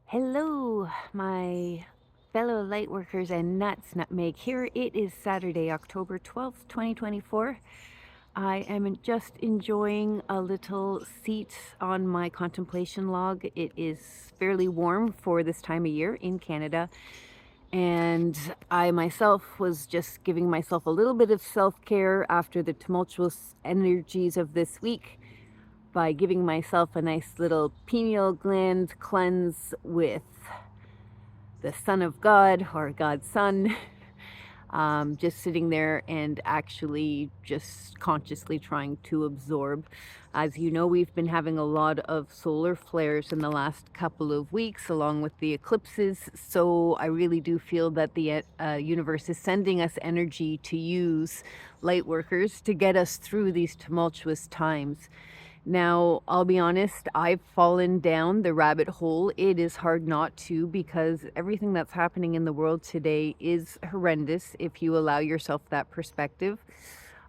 Hello, my fellow lightworkers and nuts nutmeg. Here it is Saturday, October 12th, 2024. I am just enjoying a little seat on my contemplation log. It is fairly warm for this time of year in Canada. And I myself was just giving myself a little bit of self-care after the tumultuous energies of this week by giving myself a nice little pineal gland cleanse with the Son of God or God's Son, just sitting there and actually just consciously trying to absorb. As you know, we've been having a lot of solar flares in the last couple of weeks, along with the eclipses. So I really do feel that the universe is sending us energy to use, light workers, to get us through these tumultuous times. Now, I'll be honest, I've fallen down the rabbit hole. It is hard not to, because everything that's happening in the world today is horrendous if you allow yourself that perspective.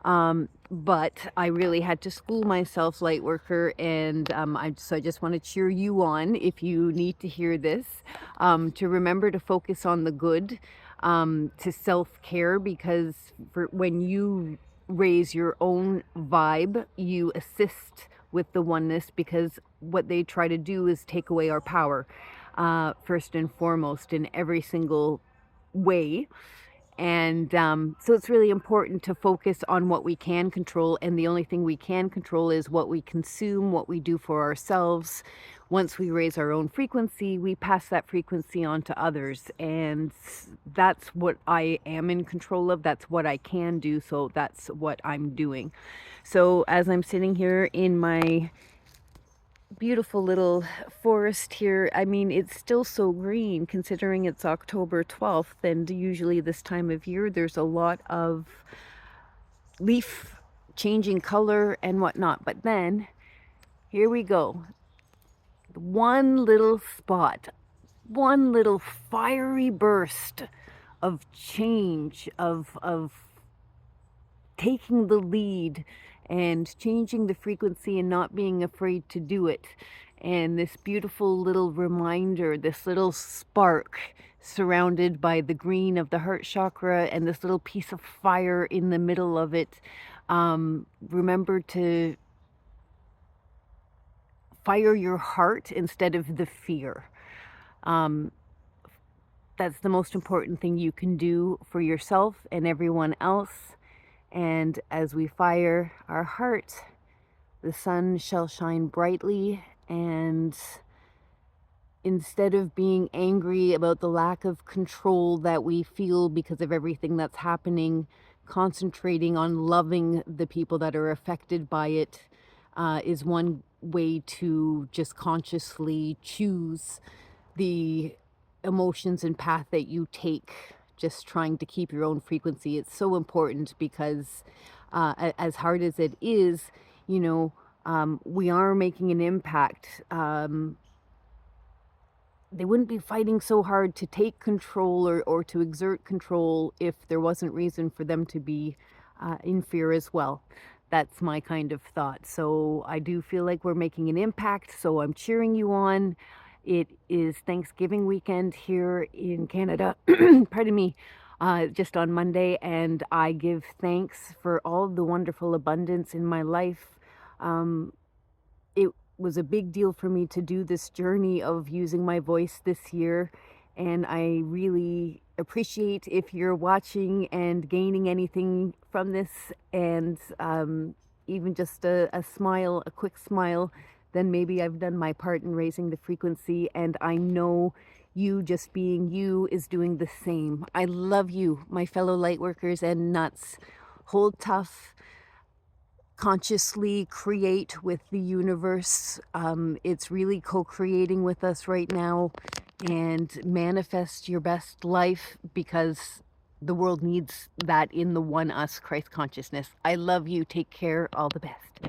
But I really had to school myself, light worker, and so I just want to cheer you on if you need to hear this, to remember to focus on the good, to self-care, because when you raise your own vibe, you assist with the oneness, because what they try to do is take away our power, first and foremost, in every single way. And so it's really important to focus on what we can control. And the only thing we can control is what we consume, what we do for ourselves. Once we raise our own frequency, we pass that frequency on to others. And that's what I am in control of. That's what I can do. So that's what I'm doing. So as I'm sitting here in my beautiful little forest here. I mean, it's still so green considering it's October 12th, and usually this time of year there's a lot of leaf changing color and whatnot. But then here we go. One little spot, one little fiery burst of change, of taking the lead and changing the frequency and not being afraid to do it. And this beautiful little reminder, this little spark surrounded by the green of the heart chakra and this little piece of fire in the middle of it. Remember to fire your heart instead of the fear. That's the most important thing you can do for yourself and everyone else. And as we fire our heart, the sun shall shine brightly, and instead of being angry about the lack of control that we feel because of everything that's happening, concentrating on loving the people that are affected by it is one way to just consciously choose the emotions and path that you take, just trying to keep your own frequency. It's so important because as hard as it is, we are making an impact. They wouldn't be fighting so hard to take control or to exert control if there wasn't reason for them to be in fear as well. That's my kind of thought. So I do feel like we're making an impact, so I'm cheering you on. It is Thanksgiving weekend here in Canada, pardon me, just on Monday, and I give thanks for all the wonderful abundance in my life. It was a big deal for me to do this journey of using my voice this year, and I really appreciate if you're watching and gaining anything from this, and even just a smile, a quick smile, then maybe I've done my part in raising the frequency, and I know you just being you is doing the same. I love you, my fellow lightworkers and nuts. Hold tough. Consciously create with the universe. It's really co-creating with us right now, and manifest your best life, because the world needs that in the one us Christ consciousness. I love you. Take care. All the best.